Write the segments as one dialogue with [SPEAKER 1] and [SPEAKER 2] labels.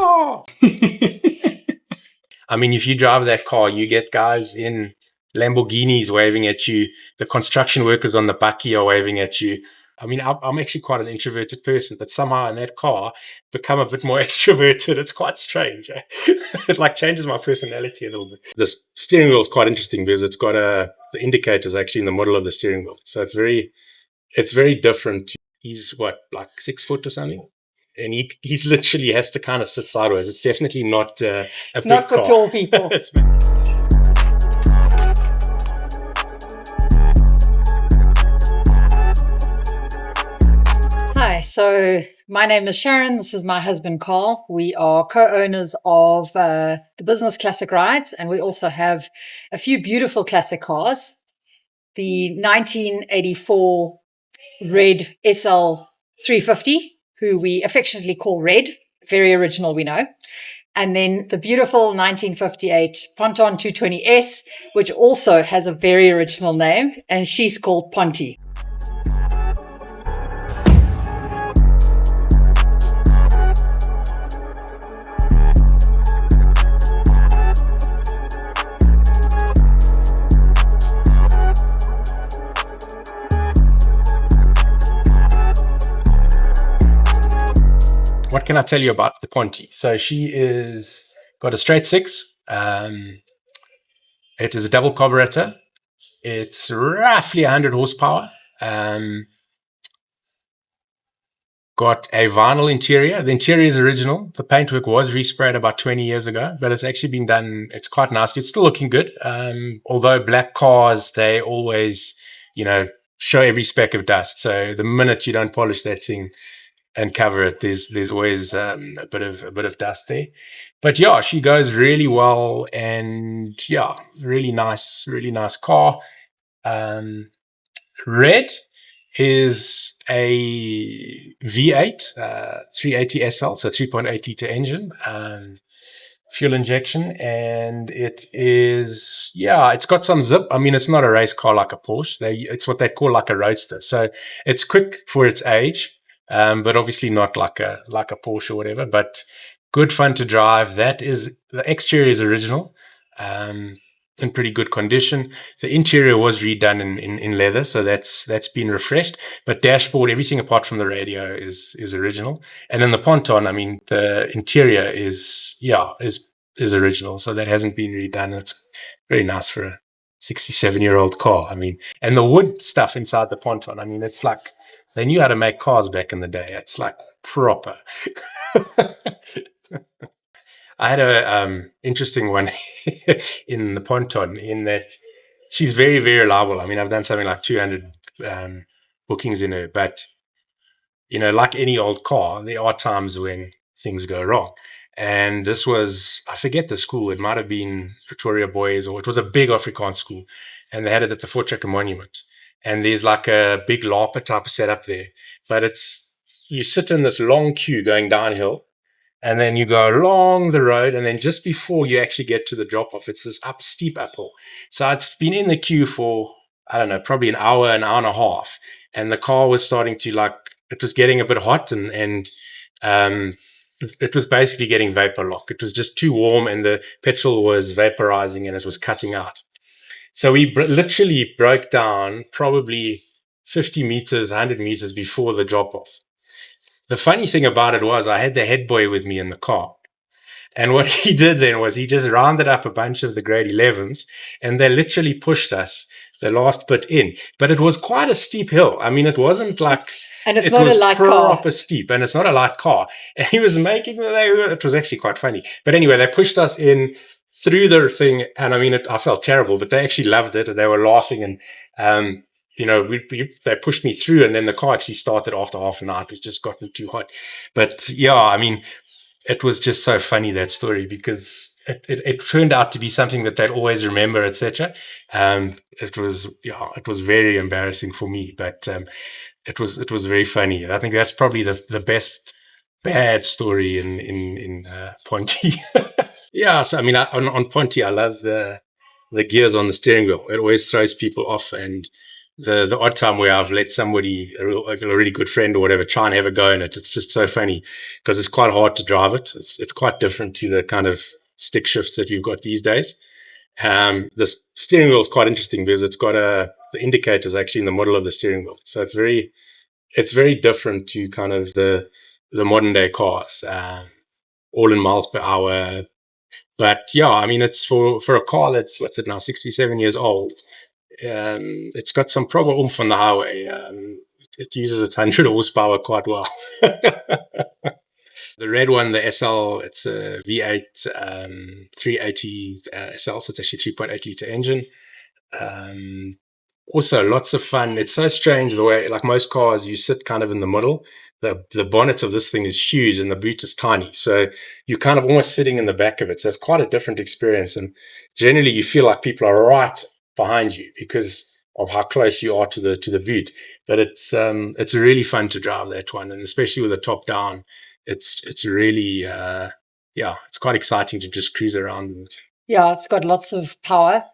[SPEAKER 1] car. I mean, if you drive that car, you get guys in Lamborghinis waving at you. The construction workers on the bakkie are waving at you. I mean, I'm actually quite an introverted person, but somehow in that car, become a bit more extroverted. It's quite strange. It like changes my personality a little bit. The steering wheel is quite interesting because it's got the indicators actually in the middle of the steering wheel. So it's very different. He's what, like 6 foot or something? And he's literally has to kind of sit sideways. It's definitely not
[SPEAKER 2] it's not for tall people. Hi, so my name is Sharon. This is my husband, Karl. We are co-owners of the business Classic Rides, and we also have a few beautiful classic cars. The 1984 red SL 350, who we affectionately call Red, very original, we know. And then the beautiful 1958 Ponton 220S, which also has a very original name, and she's called Ponty.
[SPEAKER 1] What can I tell you about the Ponty? So she is got a straight six. It is a double carburetor. It's roughly 100 horsepower. Got a vinyl interior. The interior is original. The paintwork was resprayed about 20 years ago, but it's actually been done. It's quite nice. It's still looking good. Although black cars, they always, show every speck of dust. So the minute you don't polish that thing and cover it, there's always a bit of dust there. But yeah, she goes really well, and yeah, really nice car. Red is a V8 380 SL, so 3.8 liter engine, fuel injection, and it's got some zip. I mean, it's not a race car like a Porsche. It's what they call like a roadster. So it's quick for its age. But obviously not like a Porsche or whatever, but good fun to drive. The exterior is original, in pretty good condition. The interior was redone in leather, so that's been refreshed. But dashboard, everything apart from the radio is original. And then the Ponton, I mean, the interior is original, so that hasn't been redone. It's very nice for a 67-year-old car. I mean, and the wood stuff inside the Ponton, I mean, it's like they knew how to make cars back in the day. It's like proper. I had a interesting one in the Ponton, in that she's very, very reliable. I mean, I've done something like 200 bookings in her, but like any old car, there are times when things go wrong. And this was, I forget the school. It might have been Pretoria Boys, or it was a big Afrikaans school, and they had it at the Voortrekker Monument. And there's like a big LARPer type of setup there. But you sit in this long queue going downhill, and then you go along the road, and then just before you actually get to the drop-off, it's this steep uphill. So it's been in the queue for, I don't know, probably an hour and a half. And the car was starting to it was getting a bit hot, and it was basically getting vapor lock. It was just too warm, and the petrol was vaporizing, and it was cutting out. So we literally broke down probably 50 meters, 100 meters before the drop-off. The funny thing about it was I had the head boy with me in the car. And what he did then was he just rounded up a bunch of the grade 11s, and they literally pushed us the last bit in. But it was quite a steep hill. I mean, it wasn't like...
[SPEAKER 2] And it's not a light car. It was
[SPEAKER 1] proper steep, and it's not a light car. And he was it was actually quite funny. But anyway, they pushed us in through the thing, and I mean, I felt terrible, but they actually loved it, and they were laughing, and they pushed me through, and then the car actually started after half an hour. It was just gotten too hot. But yeah, I mean, it was just so funny, that story, because it turned out to be something that they'd always remember, etc. It was very embarrassing for me, but it was very funny. And I think that's probably the best bad story in Ponty. Yeah, so I mean, on Ponty, I love the gears on the steering wheel. It always throws people off, and the odd time where I've let somebody, like a really good friend or whatever, try and have a go in it. It's just so funny because it's quite hard to drive it. It's quite different to the kind of stick shifts that you've got these days. The steering wheel is quite interesting because it's got the indicator's actually in the middle of the steering wheel, so it's very different to kind of the modern day cars, all in miles per hour. But yeah, I mean, it's for a car that's, what's it now, 67 years old. It's got some proper oomph on the highway. It uses its 100 horsepower quite well. The red one, the SL, it's a V8 380 SL, so it's actually 3.8 liter engine. Also, lots of fun. It's so strange the way, like most cars, you sit kind of in the middle. The bonnet of this thing is huge and the boot is tiny. So you're kind of almost sitting in the back of it. So it's quite a different experience. And generally you feel like people are right behind you because of how close you are to the boot. But it's really fun to drive that one. And especially with the top down, it's really, it's quite exciting to just cruise around.
[SPEAKER 2] Yeah, it's got lots of power.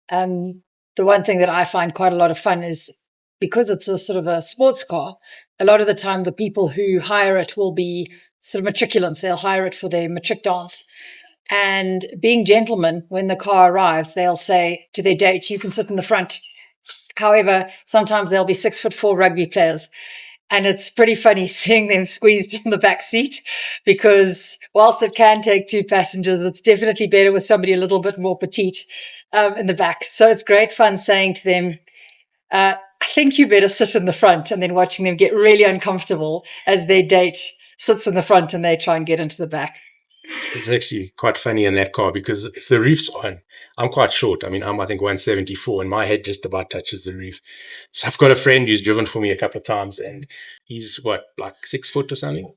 [SPEAKER 2] The one thing that I find quite a lot of fun is because it's a sort of a sports car, a lot of the time the people who hire it will be sort of matriculants. They'll hire it for their matric dance. And being gentlemen, when the car arrives, they'll say to their date, you can sit in the front. However, sometimes they'll be 6'4" rugby players. And it's pretty funny seeing them squeezed in the back seat because whilst it can take two passengers, it's definitely better with somebody a little bit more petite in the back. So it's great fun saying to them, I think you better sit in the front, and then watching them get really uncomfortable as their date sits in the front and they try and get into the back.
[SPEAKER 1] It's actually quite funny in that car because if the roof's on, I'm quite short. I mean, I think 174 and my head just about touches the roof. So I've got a friend who's driven for me a couple of times and he's like 6 foot or something.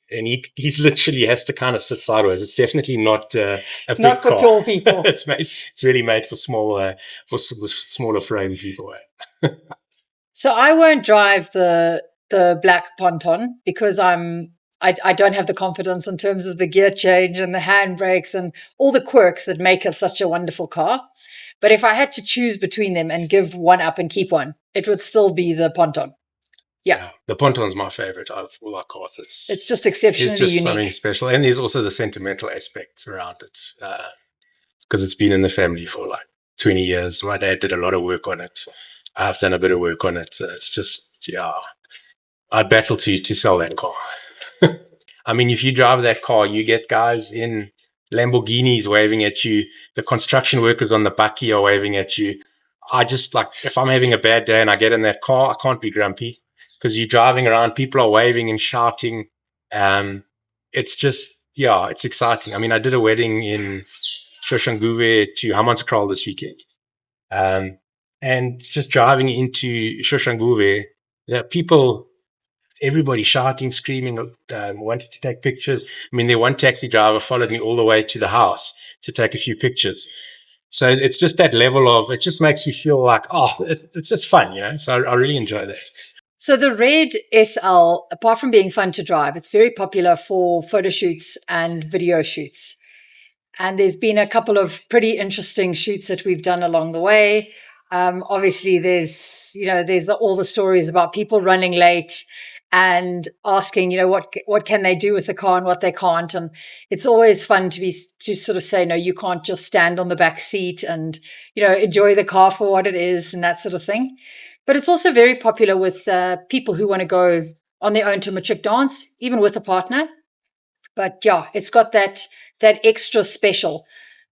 [SPEAKER 1] And he's literally has to kind of sit sideways. It's definitely not
[SPEAKER 2] it's not for
[SPEAKER 1] car.
[SPEAKER 2] Tall people.
[SPEAKER 1] It's really made for smaller frame people.
[SPEAKER 2] So I won't drive the black ponton because I don't have the confidence in terms of the gear change and the handbrakes and all the quirks that make it such a wonderful car. But if I had to choose between them and give one up and keep one, it would still be the ponton. Yeah.
[SPEAKER 1] The ponton's my favorite of all our cars.
[SPEAKER 2] It's just exceptionally
[SPEAKER 1] unique. It's just
[SPEAKER 2] unique.
[SPEAKER 1] Something special. And there's also the sentimental aspects around it because it's been in the family for like 20 years. My dad did a lot of work on it. I've done a bit of work on it. So it's just, I'd battle to sell that car. I mean, if you drive that car, you get guys in Lamborghinis waving at you. The construction workers on the bakkie are waving at you. I just like, if I'm having a bad day and I get in that car, I can't be grumpy because you're driving around, people are waving and shouting. It's just, it's exciting. I mean, I did a wedding in Soshanguve to Hammanskraal this weekend. And just driving into Soshanguve, there are people, everybody shouting, screaming, wanting to take pictures. I mean, the one taxi driver followed me all the way to the house to take a few pictures. So it's just that level of, it just makes you feel like, it's just fun, So I really enjoy that.
[SPEAKER 2] So the red SL, apart from being fun to drive, it's very popular for photo shoots and video shoots. And there's been a couple of pretty interesting shoots that we've done along the way. Obviously, there's all the stories about people running late and asking, what can they do with the car and what they can't. And it's always fun to sort of say, no, you can't just stand on the back seat and, enjoy the car for what it is and that sort of thing. But it's also very popular with people who want to go on their own to matric dance, even with a partner. But it's got that extra special.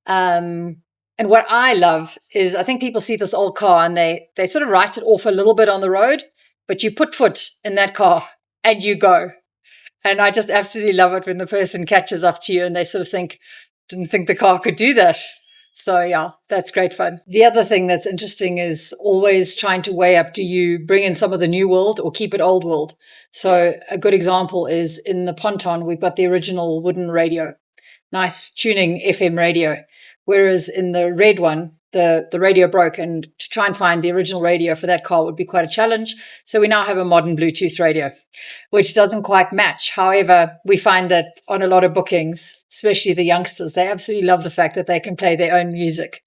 [SPEAKER 2] And what I love is I think people see this old car and they sort of write it off a little bit on the road, but you put foot in that car and you go. And I just absolutely love it when the person catches up to you and they sort of didn't think the car could do that. So that's great fun. The other thing that's interesting is always trying to weigh up, do you bring in some of the new world or keep it old world? So a good example is in the ponton, we've got the original wooden radio, nice tuning FM radio. Whereas in the red one, the radio broke, and to try and find the original radio for that car would be quite a challenge. So we now have a modern Bluetooth radio, which doesn't quite match. However, we find that on a lot of bookings, especially the youngsters, they absolutely love the fact that they can play their own music.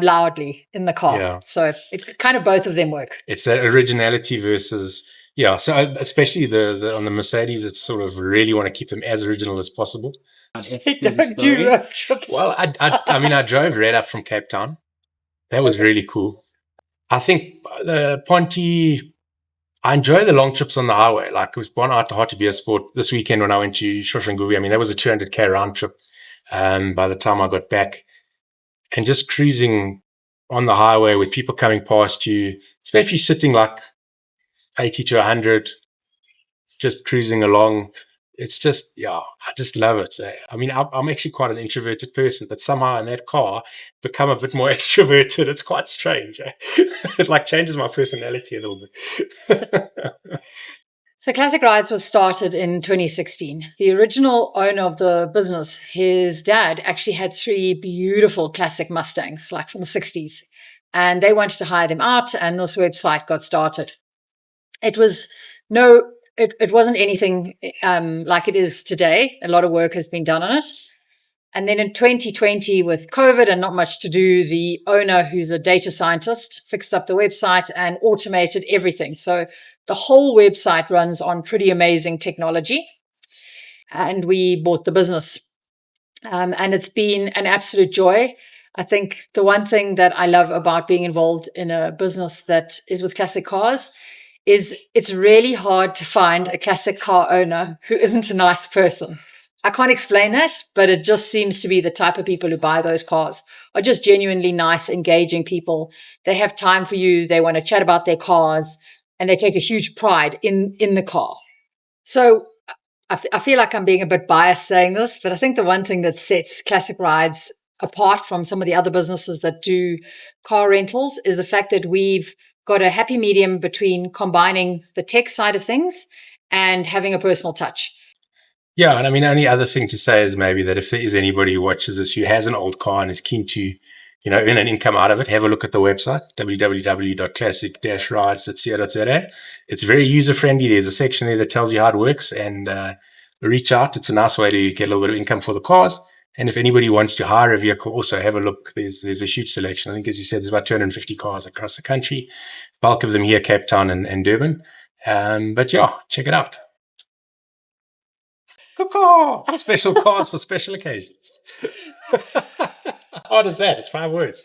[SPEAKER 2] loudly in the car.
[SPEAKER 1] Yeah.
[SPEAKER 2] So it kind of both of them work.
[SPEAKER 1] It's that originality versus, yeah. So especially the on the Mercedes, it's sort of really want to keep them as original as possible.
[SPEAKER 2] They don't do road trips.
[SPEAKER 1] Well, I mean, I drove right up from Cape Town. That was really cool. I think the Ponte, I enjoy the long trips on the highway. Like it was one out to Hartbeer Sport this weekend when I went to Shoshanguvi. I mean, that was a 200K round trip by the time I got back. And just cruising on the highway with people coming past you, especially sitting like 80 to 100, just cruising along. It's just, yeah, I just love it. I mean, I'm actually quite an introverted person, but somehow in that car, become a bit more extroverted. It's quite strange. It like changes my personality a little bit.
[SPEAKER 2] So Classic Rides was started in 2016. The original owner of the business, his dad, actually had 3 beautiful classic Mustangs, like from the 60s. And they wanted to hire them out, and this website got started. It wasn't anything like it is today. A lot of work has been done on it. And then in 2020, with COVID and not much to do, the owner, who's a data scientist, fixed up the website and automated everything. So the whole website runs on pretty amazing technology. And we bought the business. And it's been an absolute joy. I think the one thing that I love about being involved in a business that is with classic cars is it's really hard to find a classic car owner who isn't a nice person. I can't explain that, but it just seems to be the type of people who buy those cars are just genuinely nice, engaging people. They have time for you. They want to chat about their cars, and they take a huge pride in the car. So I feel like I'm being a bit biased saying this, but I think the one thing that sets Classic Rides apart from some of the other businesses that do car rentals is the fact that we've got a happy medium between combining the tech side of things and having a personal touch.
[SPEAKER 1] Yeah, and I mean, the only other thing to say is maybe that if there is anybody who watches this who has an old car and is keen to, earn an income out of it, have a look at the website, www.classic-rides.co.za. It's very user-friendly. There's a section there that tells you how it works, and reach out. It's a nice way to get a little bit of income for the cars. And if anybody wants to hire a vehicle, also have a look. There's a huge selection. I think, as you said, there's about 250 cars across the country, bulk of them here, Cape Town and Durban. But yeah, check it out. KaCar! Special cars for special occasions. How hard is that? It's 5 words.